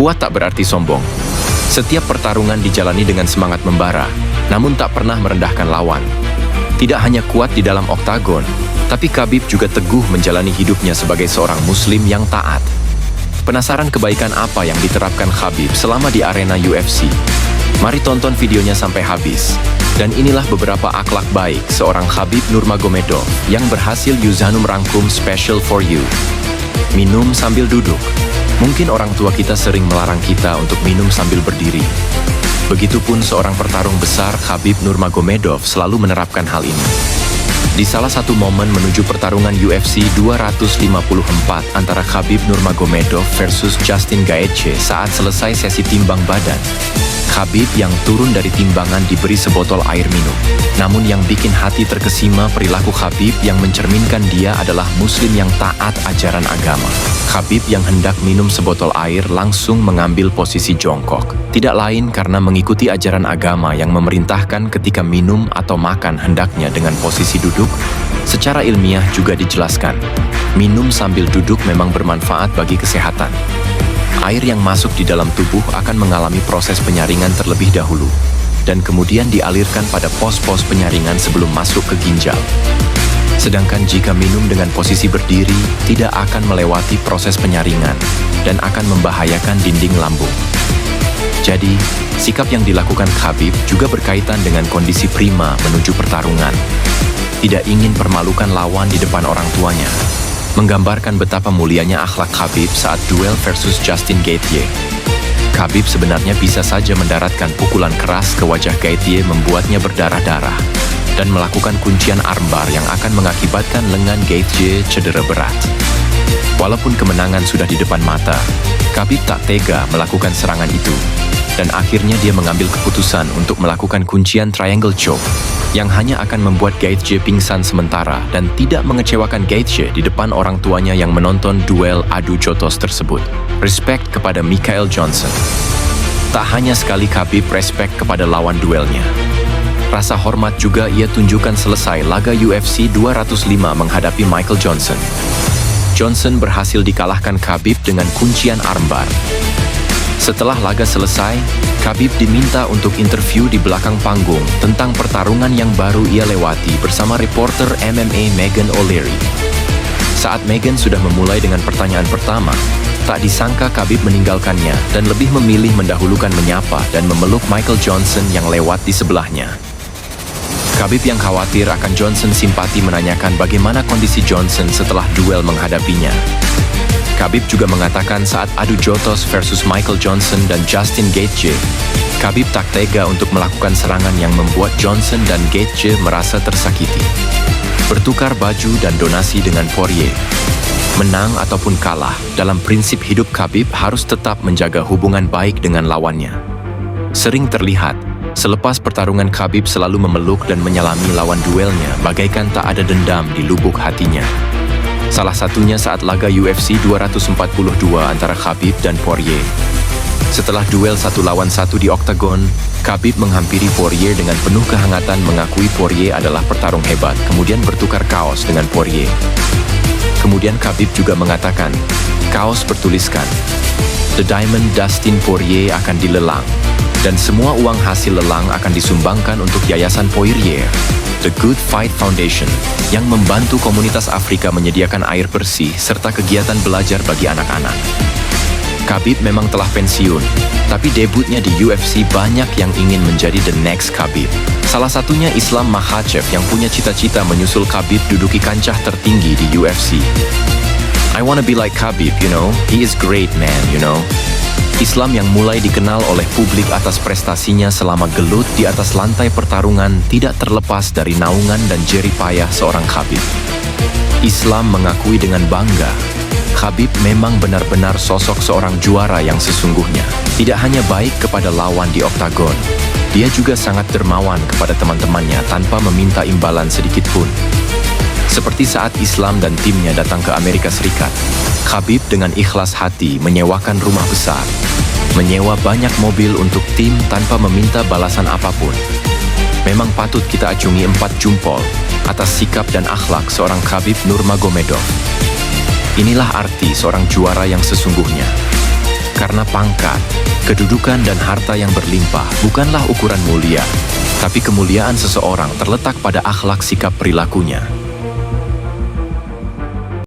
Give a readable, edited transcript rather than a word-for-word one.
Kuat tak berarti sombong. Setiap pertarungan dijalani dengan semangat membara, namun tak pernah merendahkan lawan. Tidak hanya kuat di dalam oktagon, tapi Khabib juga teguh menjalani hidupnya sebagai seorang muslim yang taat. Penasaran kebaikan apa yang diterapkan Khabib selama di arena UFC? Mari tonton videonya sampai habis. Dan inilah beberapa akhlak baik seorang Khabib Nurmagomedov yang berhasil Yuzhanum rangkum special for you. Minum sambil duduk. Mungkin orang tua kita sering melarang kita untuk minum sambil berdiri. Begitupun seorang pertarung besar Khabib Nurmagomedov selalu menerapkan hal ini. Di salah satu momen menuju pertarungan UFC 254 antara Khabib Nurmagomedov versus Justin Gaethje saat selesai sesi timbang badan, Khabib yang turun dari timbangan diberi sebotol air minum. Namun yang bikin hati terkesima perilaku Khabib yang mencerminkan dia adalah muslim yang taat ajaran agama. Khabib yang hendak minum sebotol air langsung mengambil posisi jongkok. Tidak lain karena mengikuti ajaran agama yang memerintahkan ketika minum atau makan hendaknya dengan posisi duduk. Secara ilmiah juga dijelaskan, minum sambil duduk memang bermanfaat bagi kesehatan. Air yang masuk di dalam tubuh akan mengalami proses penyaringan terlebih dahulu, dan kemudian dialirkan pada pos-pos penyaringan sebelum masuk ke ginjal. Sedangkan jika minum dengan posisi berdiri, tidak akan melewati proses penyaringan, dan akan membahayakan dinding lambung. Jadi, sikap yang dilakukan Khabib juga berkaitan dengan kondisi prima menuju pertarungan. Tidak ingin permalukan lawan di depan orang tuanya. Menggambarkan betapa mulianya akhlak Khabib saat duel versus Justin Gaethje. Khabib sebenarnya bisa saja mendaratkan pukulan keras ke wajah Gaethje membuatnya berdarah-darah dan melakukan kuncian armbar yang akan mengakibatkan lengan Gaethje cedera berat. Walaupun kemenangan sudah di depan mata, Khabib tak tega melakukan serangan itu dan akhirnya dia mengambil keputusan untuk melakukan kuncian triangle choke yang hanya akan membuat Gaethje pingsan sementara dan tidak mengecewakan Gaethje di depan orang tuanya yang menonton duel adu jotos tersebut. Respect kepada Michael Johnson. Tak hanya sekali Khabib respect kepada lawan duelnya. Rasa hormat juga ia tunjukkan selesai laga UFC 205 menghadapi Michael Johnson. Johnson berhasil dikalahkan Khabib dengan kuncian armbar. Setelah laga selesai, Khabib diminta untuk interview di belakang panggung tentang pertarungan yang baru ia lewati bersama reporter MMA Megan O'Leary. Saat Megan sudah memulai dengan pertanyaan pertama, tak disangka Khabib meninggalkannya dan lebih memilih mendahulukan menyapa dan memeluk Michael Johnson yang lewat di sebelahnya. Khabib yang khawatir akan Johnson simpati menanyakan bagaimana kondisi Johnson setelah duel menghadapinya. Khabib juga mengatakan saat adu jotos versus Michael Johnson dan Justin Gaethje, Khabib tak tega untuk melakukan serangan yang membuat Johnson dan Gaethje merasa tersakiti. Bertukar baju dan donasi dengan Poirier. Menang ataupun kalah, dalam prinsip hidup Khabib harus tetap menjaga hubungan baik dengan lawannya. Sering terlihat, selepas pertarungan Khabib selalu memeluk dan menyalami lawan duelnya bagaikan tak ada dendam di lubuk hatinya. Salah satunya saat laga UFC 242 antara Khabib dan Poirier. Setelah duel 1 lawan 1 di oktagon, Khabib menghampiri Poirier dengan penuh kehangatan mengakui Poirier adalah pertarung hebat, kemudian bertukar kaos dengan Poirier. Kemudian Khabib juga mengatakan, kaos bertuliskan, The Diamond Dustin Poirier akan dilelang, dan semua uang hasil lelang akan disumbangkan untuk Yayasan Poirier, The Good Fight Foundation, yang membantu komunitas Afrika menyediakan air bersih serta kegiatan belajar bagi anak-anak. Khabib memang telah pensiun, tapi debutnya di UFC banyak yang ingin menjadi the next Khabib. Salah satunya Islam Makhachev yang punya cita-cita menyusul Khabib duduki kancah tertinggi di UFC. I wanna be like Khabib, you know, he is great man, you know. Islam yang mulai dikenal oleh publik atas prestasinya selama gelut di atas lantai pertarungan tidak terlepas dari naungan dan jerih payah seorang Khabib. Islam mengakui dengan bangga, Khabib memang benar-benar sosok seorang juara yang sesungguhnya. Tidak hanya baik kepada lawan di oktagon, dia juga sangat dermawan kepada teman-temannya tanpa meminta imbalan sedikit pun. Seperti saat Islam dan timnya datang ke Amerika Serikat, Khabib dengan ikhlas hati menyewakan rumah besar, menyewa banyak mobil untuk tim tanpa meminta balasan apapun. Memang patut kita acungi 4 jempol atas sikap dan akhlak seorang Khabib Nurmagomedov. Inilah arti seorang juara yang sesungguhnya. Karena pangkat, kedudukan dan harta yang berlimpah bukanlah ukuran mulia, tapi kemuliaan seseorang terletak pada akhlak sikap perilakunya.